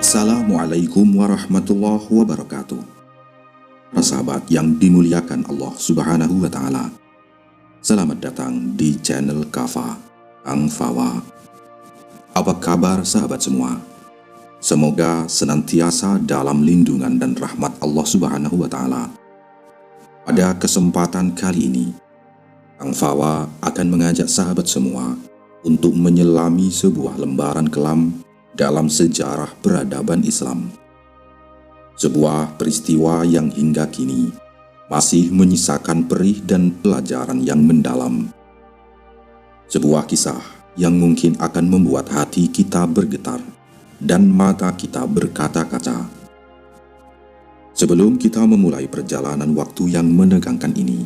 Assalamualaikum warahmatullahi wabarakatuh. Para sahabat yang dimuliakan Allah Subhanahu wa Ta'ala, selamat datang di channel Kafa Kang Fawa. Apa kabar sahabat semua? Semoga senantiasa dalam lindungan dan rahmat Allah Subhanahu wa Ta'ala. Pada kesempatan kali ini, Kang Fawa akan mengajak sahabat semua untuk menyelami sebuah lembaran kelam dalam sejarah peradaban Islam. Sebuah peristiwa yang hingga kini masih menyisakan perih dan pelajaran yang mendalam. Sebuah kisah yang mungkin akan membuat hati kita bergetar dan mata kita berkaca-kaca. Sebelum kita memulai perjalanan waktu yang menegangkan ini,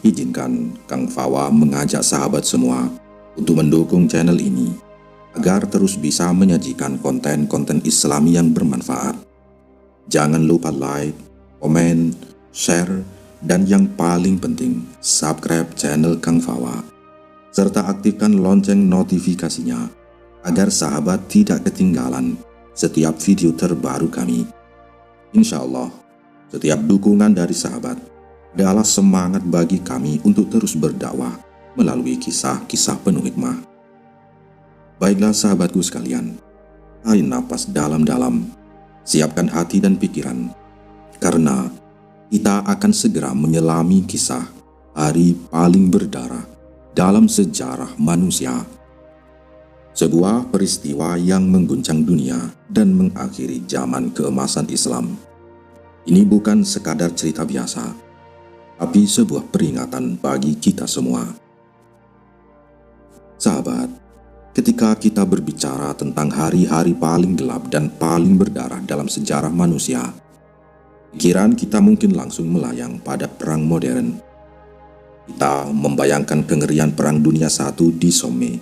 izinkan Kang Fawa mengajak sahabat semua untuk mendukung channel ini agar terus bisa menyajikan konten-konten Islami yang bermanfaat. Jangan lupa like, komen, share, dan yang paling penting, subscribe channel Kang Fawa, serta aktifkan lonceng notifikasinya agar sahabat tidak ketinggalan setiap video terbaru kami. Insya Allah, setiap dukungan dari sahabat adalah semangat bagi kami untuk terus berdakwah melalui kisah-kisah penuh hikmah. Baiklah sahabatku sekalian, tarik napas dalam-dalam, siapkan hati dan pikiran, karena kita akan segera menyelami kisah hari paling berdarah dalam sejarah manusia. Sebuah peristiwa yang mengguncang dunia dan mengakhiri zaman keemasan Islam. Ini bukan sekadar cerita biasa, tapi sebuah peringatan bagi kita semua. Sahabat, ketika kita berbicara tentang hari-hari paling gelap dan paling berdarah dalam sejarah manusia, pikiran kita mungkin langsung melayang pada perang modern. Kita membayangkan kengerian Perang Dunia I di Somme,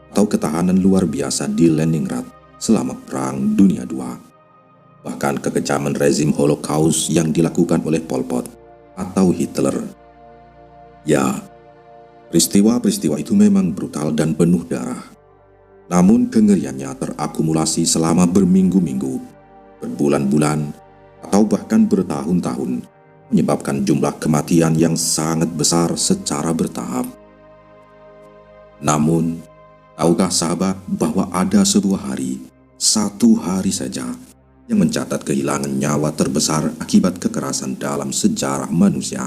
atau ketahanan luar biasa di Leningrad selama Perang Dunia II, bahkan kekejaman rezim Holocaust yang dilakukan oleh Pol Pot atau Hitler. Ya, peristiwa-peristiwa itu memang brutal dan penuh darah. Namun kengeriannya terakumulasi selama berminggu-minggu, berbulan-bulan, atau bahkan bertahun-tahun, menyebabkan jumlah kematian yang sangat besar secara bertahap. Namun, tahukah sahabat bahwa ada sebuah hari, satu hari saja, yang mencatat kehilangan nyawa terbesar akibat kekerasan dalam sejarah manusia?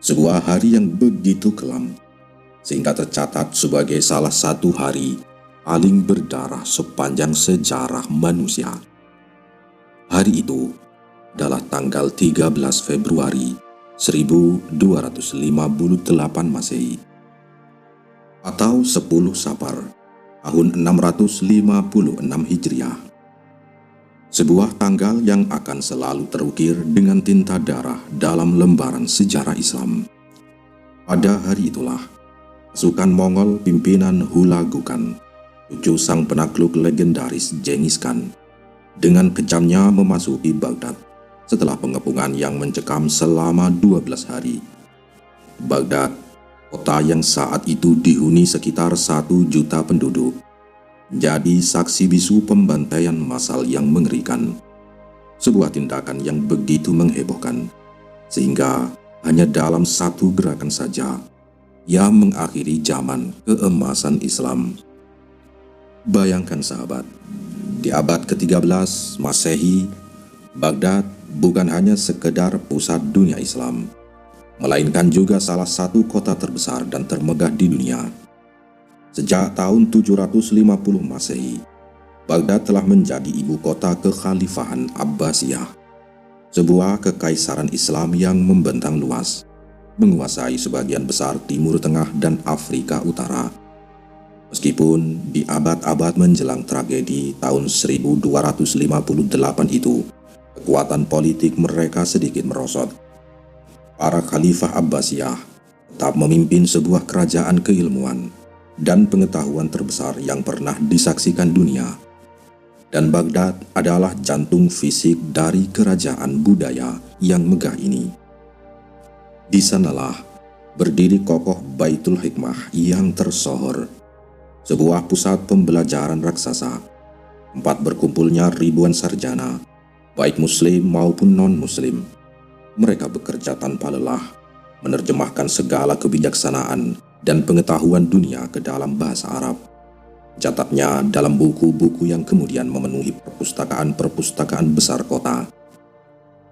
Sebuah hari yang begitu kelam, sehingga tercatat sebagai salah satu hari paling berdarah sepanjang sejarah manusia. Hari itu adalah tanggal 13 Februari 1258 Masehi, atau 10 Safar tahun 656 Hijriah. Sebuah tanggal yang akan selalu terukir dengan tinta darah dalam lembaran sejarah Islam. Pada hari itulah, pasukan Mongol pimpinan Hulagu Khan, cucu sang penakluk legendaris Genghis Khan, dengan kejamnya memasuki Baghdad setelah pengepungan yang mencekam selama 12 hari. Baghdad, kota yang saat itu dihuni sekitar 1 juta penduduk, jadi saksi bisu pembantaian massal yang mengerikan. Sebuah tindakan yang begitu menghebohkan, sehingga hanya dalam satu gerakan saja yang mengakhiri zaman keemasan Islam. Bayangkan sahabat, di abad ke-13 Masehi, Baghdad bukan hanya sekedar pusat dunia Islam, melainkan juga salah satu kota terbesar dan termegah di dunia. Sejak tahun 750 Masehi, Baghdad telah menjadi ibu kota kekhalifahan Abbasiyah, sebuah kekaisaran Islam yang membentang luas, menguasai sebagian besar Timur Tengah dan Afrika Utara. Meskipun di abad-abad menjelang tragedi tahun 1258 itu, kekuatan politik mereka sedikit merosot. Para khalifah Abbasiyah tetap memimpin sebuah kerajaan keilmuan dan pengetahuan terbesar yang pernah disaksikan dunia. Dan Baghdad adalah jantung fisik dari kerajaan budaya yang megah ini. Di sanalah berdiri kokoh Baitul Hikmah yang tersohor, sebuah pusat pembelajaran raksasa tempat berkumpulnya ribuan sarjana, baik muslim maupun non-muslim. Mereka bekerja tanpa lelah, menerjemahkan segala kebijaksanaan dan pengetahuan dunia ke dalam bahasa Arab. Catatnya dalam buku-buku yang kemudian memenuhi perpustakaan-perpustakaan besar kota.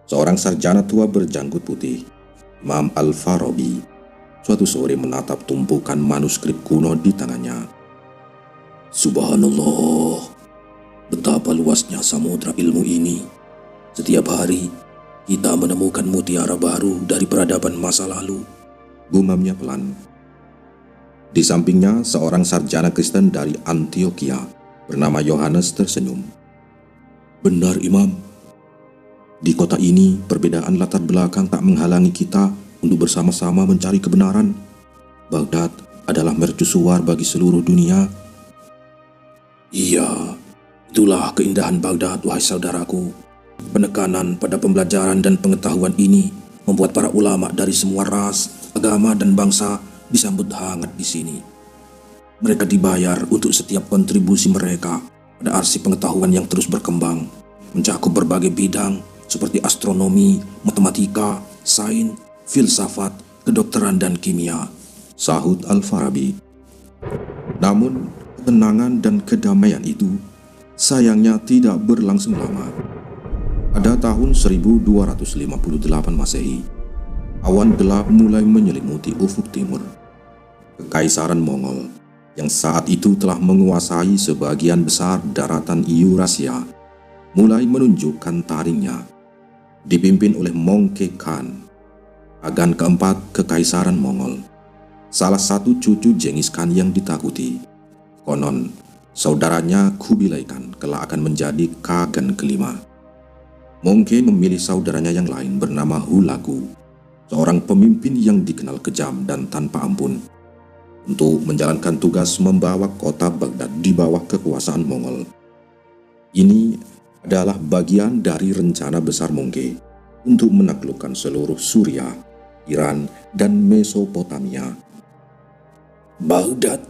Seorang sarjana tua berjanggut putih, Imam Al-Farabi, suatu sore menatap tumpukan manuskrip kuno di tangannya. Subhanallah, betapa luasnya samudra ilmu ini. Setiap hari, kita menemukan mutiara baru dari peradaban masa lalu, gumamnya pelan. Di sampingnya, seorang sarjana Kristen dari Antioquia bernama Yohanes tersenyum. Benar, Imam. Di kota ini, perbedaan latar belakang tak menghalangi kita untuk bersama-sama mencari kebenaran. Baghdad adalah mercusuar bagi seluruh dunia. Iya, itulah keindahan Baghdad, wahai saudaraku. Penekanan pada pembelajaran dan pengetahuan ini membuat para ulama dari semua ras, agama, dan bangsa disambut hangat di sini. Mereka dibayar untuk setiap kontribusi mereka pada arsip pengetahuan yang terus berkembang, mencakup berbagai bidang seperti astronomi, matematika, sains, filsafat, kedokteran, dan kimia, sahut Al-Farabi. Namun, ketenangan dan kedamaian itu sayangnya tidak berlangsung lama. Pada tahun 1258 Masehi, awan gelap mulai menyelimuti ufuk timur. Kekaisaran Mongol yang saat itu telah menguasai sebagian besar daratan Eurasia mulai menunjukkan taringnya, dipimpin oleh Mongke Khan, agan keempat Kekaisaran Mongol, salah satu cucu Genghis Khan yang ditakuti. Konon, saudaranya Kubilai Khan kelak akan menjadi Khagan kelima. Mongke memilih saudaranya yang lain bernama Hulagu, seorang pemimpin yang dikenal kejam dan tanpa ampun, untuk menjalankan tugas membawa kota Baghdad di bawah kekuasaan Mongol. Ini adalah bagian dari rencana besar Mongke untuk menaklukkan seluruh Suriah, Iran, dan Mesopotamia. Baghdad,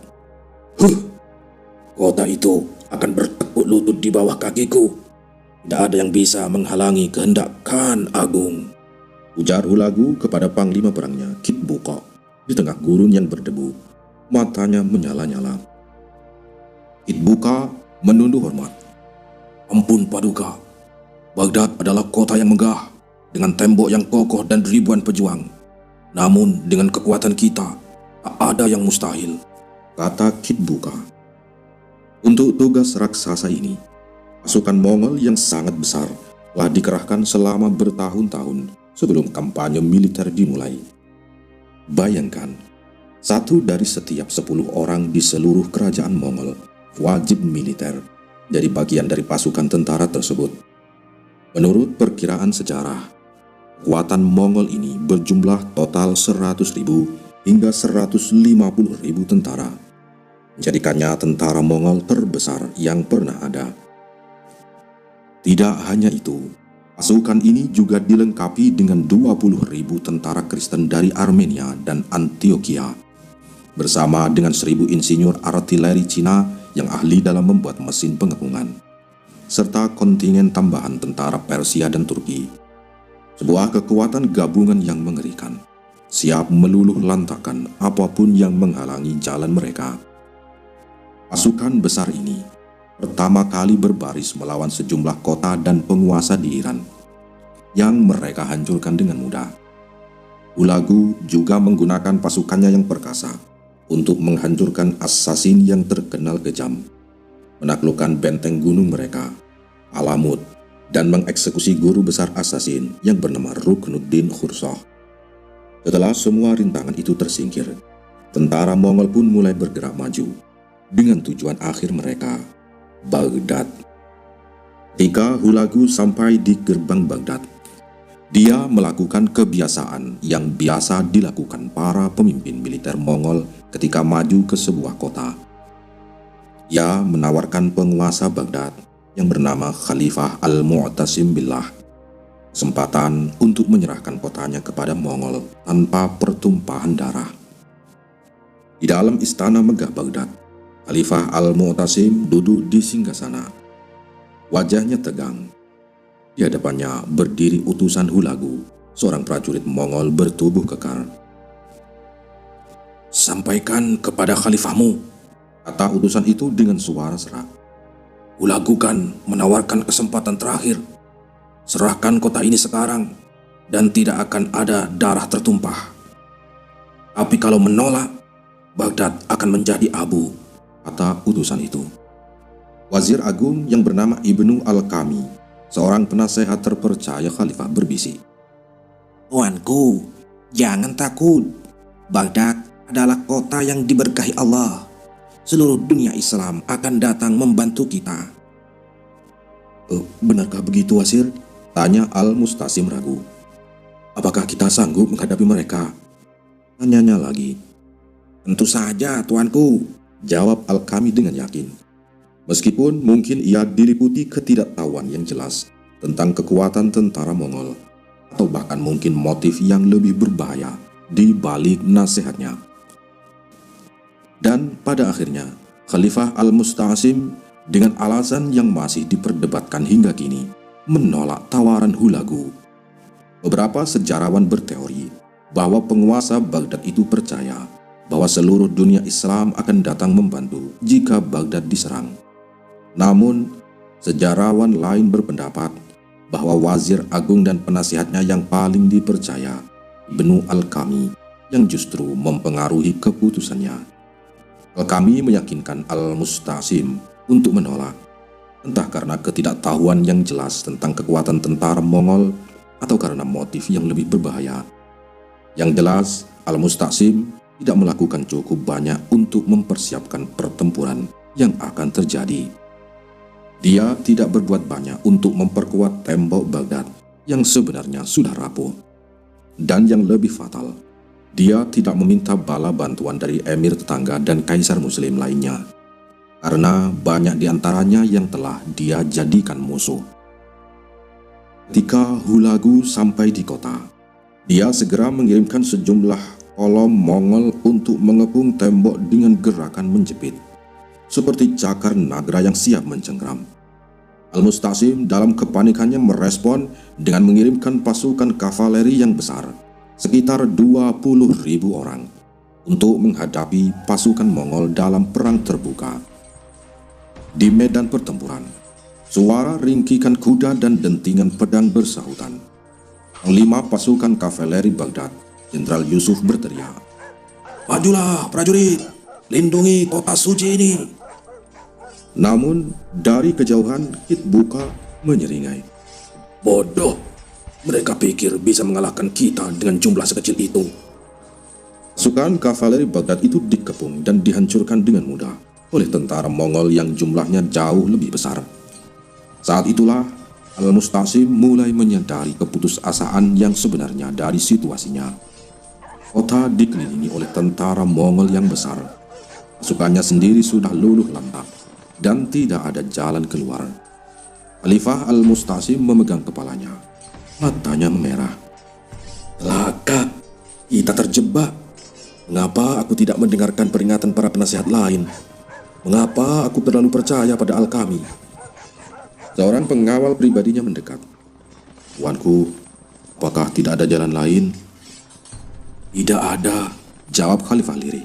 kota itu akan bertekuk lutut di bawah kakiku. Tidak ada yang bisa menghalangi kehendak Khan Agung, ujar Hulagu kepada panglima perangnya, Kitbuqa, di tengah gurun yang berdebu. Matanya menyala-nyala. Kitbuqa menunduk hormat. Ampun Paduka, Baghdad adalah kota yang megah, dengan tembok yang kokoh dan ribuan pejuang. Namun dengan kekuatan kita, tak ada yang mustahil, kata Kitbuqa. Untuk tugas raksasa ini, pasukan Mongol yang sangat besar telah dikerahkan selama bertahun-tahun sebelum kampanye militer dimulai. Bayangkan, 1 dari setiap 10 orang di seluruh kerajaan Mongol wajib militer jadi bagian dari pasukan tentara tersebut. Menurut perkiraan sejarah, kekuatan Mongol ini berjumlah total 100.000 hingga 150.000 tentara, menjadikannya tentara Mongol terbesar yang pernah ada. Tidak hanya itu, pasukan ini juga dilengkapi dengan 20.000 tentara Kristen dari Armenia dan Antioquia, bersama dengan 1.000 insinyur artileri Cina yang ahli dalam membuat mesin pengepungan, serta kontingen tambahan tentara Persia dan Turki. Sebuah kekuatan gabungan yang mengerikan, siap meluluh lantakan apapun yang menghalangi jalan mereka. Pasukan besar ini pertama kali berbaris melawan sejumlah kota dan penguasa di Iran, yang mereka hancurkan dengan mudah. Hulagu juga menggunakan pasukannya yang perkasa untuk menghancurkan assassin yang terkenal kejam, menaklukkan benteng gunung mereka, Alamut, dan mengeksekusi guru besar assassin yang bernama Ruknuddin Khurshah. Setelah semua rintangan itu tersingkir, tentara Mongol pun mulai bergerak maju dengan tujuan akhir mereka, Baghdad. Ketika Hulagu sampai di gerbang Baghdad, dia melakukan kebiasaan yang biasa dilakukan para pemimpin militer Mongol ketika maju ke sebuah kota. Ia menawarkan penguasa Baghdad yang bernama Khalifah Al-Mu'tasim Billah kesempatan untuk menyerahkan kotanya kepada Mongol tanpa pertumpahan darah. Di dalam istana megah Baghdad, Khalifah Al-Mu'tasim duduk di singgasana. Wajahnya tegang. Di hadapannya berdiri utusan Hulagu, seorang prajurit Mongol bertubuh kekar. "Sampaikan kepada khalifahmu," kata utusan itu dengan suara serak. "Hulagu kan menawarkan kesempatan terakhir. Serahkan kota ini sekarang dan tidak akan ada darah tertumpah. Tapi kalau menolak, Baghdad akan menjadi abu," kata utusan itu. Wazir Agung yang bernama Ibnu Al-Kami, seorang penasehat terpercaya khalifah, berbisik. "Tuanku, jangan takut. Baghdad adalah kota yang diberkahi Allah. Seluruh dunia Islam akan datang membantu kita." Benarkah begitu, Wazir? Tanya Al-Mustasim ragu. Apakah kita sanggup menghadapi mereka? Tanyanya lagi. "Tentu saja, tuanku," jawab Al-Kami dengan yakin. Meskipun mungkin ia diliputi ketidaktahuan yang jelas tentang kekuatan tentara Mongol, atau bahkan mungkin motif yang lebih berbahaya di balik nasihatnya. Dan pada akhirnya, Khalifah Al-Mustasim dengan alasan yang masih diperdebatkan hingga kini, menolak tawaran Hulagu. Beberapa sejarawan berteori bahwa penguasa Baghdad itu percaya bahwa seluruh dunia Islam akan datang membantu jika Baghdad diserang. Namun, sejarawan lain berpendapat bahwa Wazir Agung dan penasihatnya yang paling dipercaya, Ibnu Al-Kami, yang justru mempengaruhi keputusannya. Al-Kami meyakinkan Al-Mustasim untuk menolak, entah karena ketidaktahuan yang jelas tentang kekuatan tentara Mongol atau karena motif yang lebih berbahaya. Yang jelas, Al-Mustasim tidak melakukan cukup banyak untuk mempersiapkan pertempuran yang akan terjadi. Dia tidak berbuat banyak untuk memperkuat tembok Baghdad yang sebenarnya sudah rapuh. Dan yang lebih fatal, dia tidak meminta bala bantuan dari emir tetangga dan kaisar muslim lainnya, karena banyak di antaranya yang telah dia jadikan musuh. Ketika Hulagu sampai di kota, dia segera mengirimkan sejumlah kolom Mongol untuk mengepung tembok dengan gerakan menjepit, seperti cakar naga yang siap mencengkram. Al-Mustasim dalam kepanikannya merespon dengan mengirimkan pasukan kavaleri yang besar, sekitar 20.000 orang, untuk menghadapi pasukan Mongol dalam perang terbuka. Di medan pertempuran, suara ringkikan kuda dan dentingan pedang bersahutan. Panglima pasukan kavaleri Baghdad, Jenderal Yusuf, berteriak, "Majulah prajurit, lindungi kota suci ini." Namun dari kejauhan Kit Buka menyeringai, "Bodoh, mereka pikir bisa mengalahkan kita dengan jumlah sekecil itu." Pasukan kavaleri Baghdad itu dikepung dan dihancurkan dengan mudah oleh tentara Mongol yang jumlahnya jauh lebih besar. Saat itulah Al-Mustasim mulai menyadari keputusasaan yang sebenarnya dari situasinya. Kota dikelilingi oleh tentara Mongol yang besar. Pasukannya sendiri sudah luluh lantak dan tidak ada jalan keluar. Khalifah Al-Mustasim memegang kepalanya. Matanya memerah. "Celaka, kita terjebak. Mengapa aku tidak mendengarkan peringatan para penasihat lain? Mengapa aku terlalu percaya pada Al-Kami?" Seorang pengawal pribadinya mendekat. "Tuanku, apakah tidak ada jalan lain?" "Tidak ada," jawab Khalifah lirih.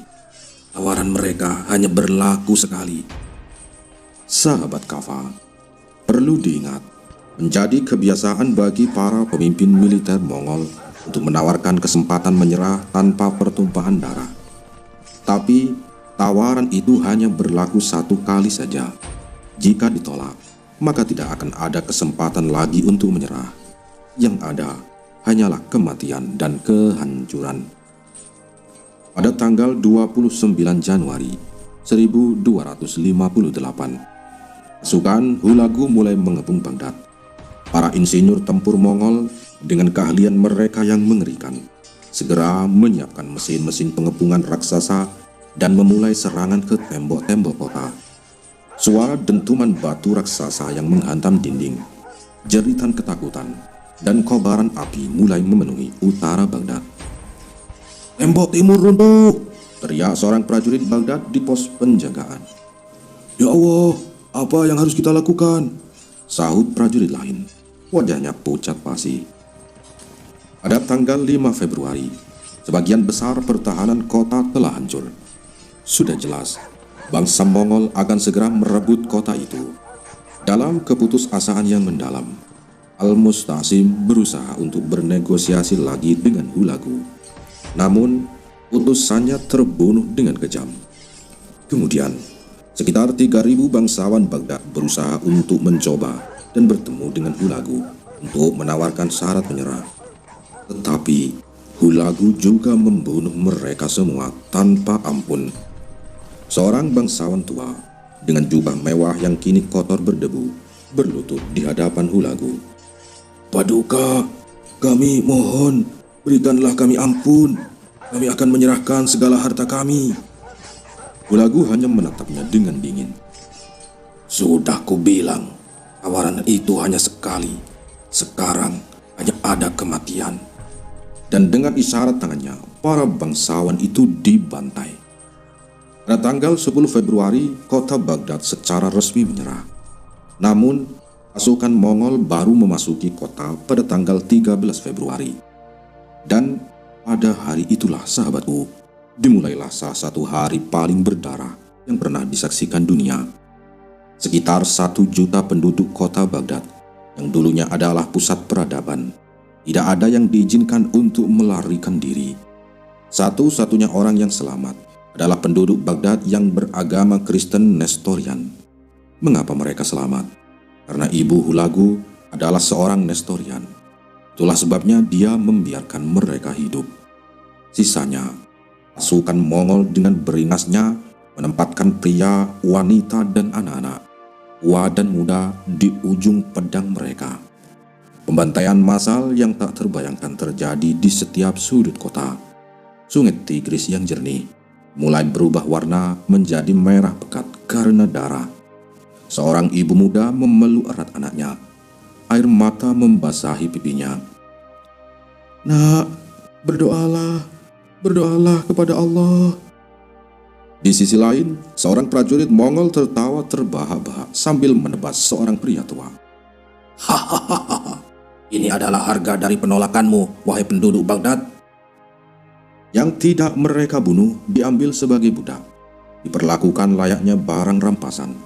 "Tawaran mereka hanya berlaku sekali." Sahabat Kafa, perlu diingat, menjadi kebiasaan bagi para pemimpin militer Mongol untuk menawarkan kesempatan menyerah tanpa pertumpahan darah. Tapi tawaran itu hanya berlaku satu kali saja. Jika ditolak, maka tidak akan ada kesempatan lagi untuk menyerah. Yang ada hanyalah kematian dan kehancuran. Pada tanggal 29 Januari 1258, pasukan Hulagu mulai mengepung Baghdad. Para insinyur tempur Mongol dengan keahlian mereka yang mengerikan segera menyiapkan mesin-mesin pengepungan raksasa dan memulai serangan ke tembok-tembok kota. Suara dentuman batu raksasa yang menghantam dinding, jeritan ketakutan, dan kobaran api mulai memenuhi utara Baghdad. "Tembok timur runtuh!" teriak seorang prajurit Baghdad di pos penjagaan. "Ya Allah, apa yang harus kita lakukan?" sahut prajurit lain. Wajahnya pucat pasi. Pada tanggal 5 Februari, sebagian besar pertahanan kota telah hancur. Sudah jelas, bangsa Mongol akan segera merebut kota itu. Dalam keputusasaan yang mendalam, Al-Musta'sim berusaha untuk bernegosiasi lagi dengan Hulagu. Namun, utusannya terbunuh dengan kejam. Kemudian, sekitar 3.000 bangsawan Baghdad berusaha untuk mencoba dan bertemu dengan Hulagu untuk menawarkan syarat menyerah. Tetapi, Hulagu juga membunuh mereka semua tanpa ampun. Seorang bangsawan tua dengan jubah mewah yang kini kotor berdebu berlutut di hadapan Hulagu. Paduka, kami mohon, berikanlah kami ampun. Kami akan menyerahkan segala harta kami. Hulagu hanya menatapnya dengan dingin. Sudah kubilang, tawaran itu hanya sekali. Sekarang hanya ada kematian. Dan dengan isyarat tangannya, para bangsawan itu dibantai. Pada tanggal 10 Februari, kota Baghdad secara resmi menyerah. Namun, pasukan Mongol baru memasuki kota pada tanggal 13 Februari. Dan pada hari itulah, sahabatku, dimulailah salah satu hari paling berdarah yang pernah disaksikan dunia. Sekitar 1 juta penduduk kota Baghdad, yang dulunya adalah pusat peradaban, tidak ada yang diizinkan untuk melarikan diri. Satu-satunya orang yang selamat adalah penduduk Baghdad yang beragama Kristen Nestorian. Mengapa mereka selamat? Karena ibu Hulagu adalah seorang Nestorian. Itulah sebabnya dia membiarkan mereka hidup. Sisanya, pasukan Mongol dengan beringasnya menempatkan pria, wanita, dan anak-anak, tua dan muda di ujung pedang mereka. Pembantaian massal yang tak terbayangkan terjadi di setiap sudut kota. Sungai Tigris yang jernih mulai berubah warna menjadi merah pekat karena darah. Seorang ibu muda memeluk erat anaknya. Air mata membasahi pipinya. "Nak, berdoalah kepada Allah." Di sisi lain, seorang prajurit Mongol tertawa terbahak-bahak sambil menebas seorang pria tua. Hahaha, ini adalah harga dari penolakanmu, wahai penduduk Baghdad. Yang tidak mereka bunuh diambil sebagai budak, diperlakukan layaknya barang rampasan.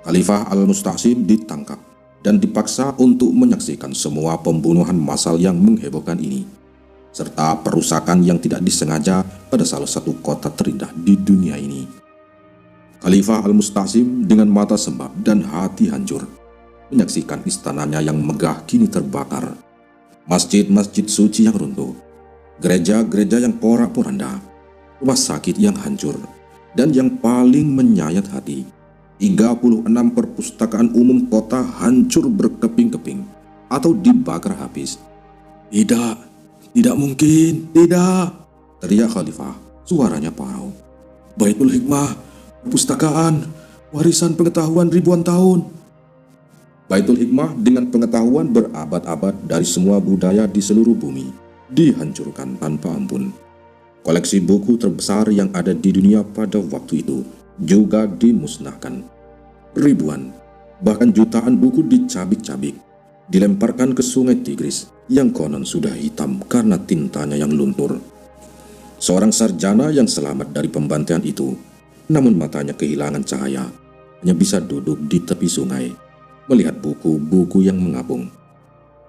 Khalifah Al-Musta'sim ditangkap dan dipaksa untuk menyaksikan semua pembunuhan massal yang menghebohkan ini, serta perusakan yang tidak disengaja pada salah satu kota terindah di dunia ini. Khalifah Al-Musta'sim dengan mata sembab dan hati hancur menyaksikan istananya yang megah kini terbakar, masjid-masjid suci yang runtuh, gereja-gereja yang porak-poranda, rumah sakit yang hancur, dan yang paling menyayat hati, 36 perpustakaan umum kota hancur berkeping-keping atau dibakar habis. Tidak mungkin, tidak, teriak Khalifah, suaranya parau. Baitul Hikmah, perpustakaan, warisan pengetahuan ribuan tahun. Baitul Hikmah dengan pengetahuan berabad-abad dari semua budaya di seluruh bumi dihancurkan tanpa ampun. Koleksi buku terbesar yang ada di dunia pada waktu itu juga dimusnahkan. Ribuan, bahkan jutaan buku dicabik-cabik, dilemparkan ke sungai Tigris yang konon sudah hitam karena tintanya yang luntur. Seorang sarjana yang selamat dari pembantaian itu, namun matanya kehilangan cahaya, hanya bisa duduk di tepi sungai, melihat buku-buku yang mengapung.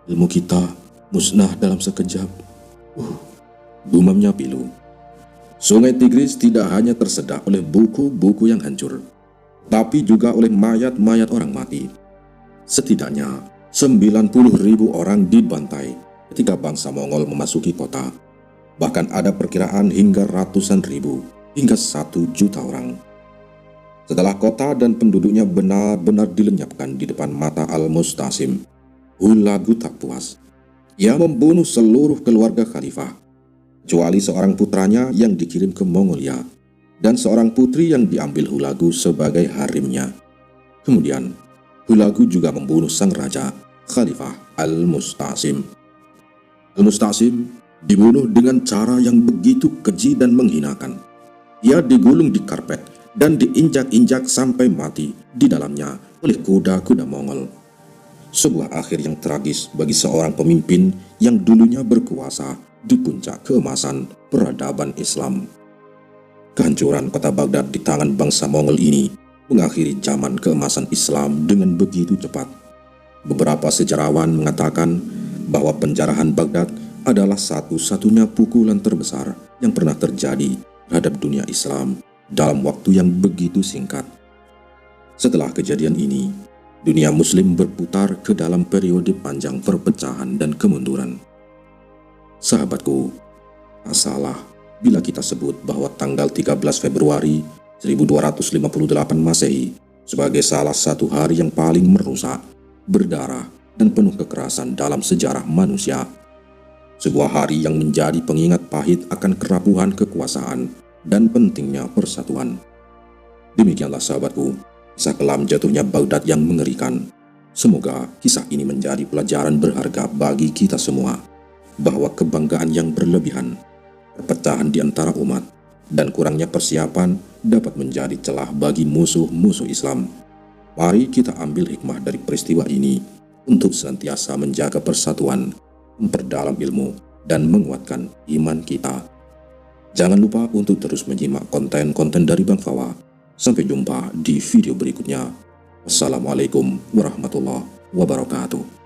"Ilmu kita musnah dalam sekejap," gumamnya pilu. Sungai Tigris tidak hanya tersedak oleh buku-buku yang hancur, tapi juga oleh mayat-mayat orang mati. Setidaknya 90.000 orang dibantai ketika bangsa Mongol memasuki kota. Bahkan ada perkiraan hingga ratusan ribu, hingga 1 juta orang. Setelah kota dan penduduknya benar-benar dilenyapkan di depan mata Al-Musta'sim, Hulagu tak puas. Ia membunuh seluruh keluarga khalifah, kecuali seorang putranya yang dikirim ke Mongolia, dan seorang putri yang diambil Hulagu sebagai harimnya. Kemudian, Hulagu juga membunuh sang raja, Khalifah Al-Musta'sim. Al-Musta'sim dibunuh dengan cara yang begitu keji dan menghinakan. Ia digulung di karpet dan diinjak-injak sampai mati di dalamnya oleh kuda-kuda Mongol. Sebuah akhir yang tragis bagi seorang pemimpin yang dulunya berkuasa di puncak keemasan peradaban Islam. Kehancuran kota Baghdad di tangan bangsa Mongol ini mengakhiri zaman keemasan Islam dengan begitu cepat. Beberapa sejarawan mengatakan bahwa penjarahan Baghdad adalah satu-satunya pukulan terbesar yang pernah terjadi terhadap dunia Islam dalam waktu yang begitu singkat. Setelah kejadian ini, dunia Muslim berputar ke dalam periode panjang perpecahan dan kemunduran. Sahabatku, tak salah bila kita sebut bahwa tanggal 13 Februari 1258 Masehi sebagai salah satu hari yang paling merusak, berdarah, dan penuh kekerasan dalam sejarah manusia. Sebuah hari yang menjadi pengingat pahit akan kerapuhan kekuasaan dan pentingnya persatuan. Demikianlah sahabatku, kisah kelam jatuhnya Baghdad yang mengerikan. Semoga kisah ini menjadi pelajaran berharga bagi kita semua, bahwa kebanggaan yang berlebihan, perpecahan di antara umat, dan kurangnya persiapan dapat menjadi celah bagi musuh-musuh Islam. Mari kita ambil hikmah dari peristiwa ini untuk senantiasa menjaga persatuan, memperdalam ilmu, dan menguatkan iman kita. Jangan lupa untuk terus menyimak konten-konten dari Bang Fawa. Sampai jumpa di video berikutnya. Wassalamualaikum warahmatullahi wabarakatuh.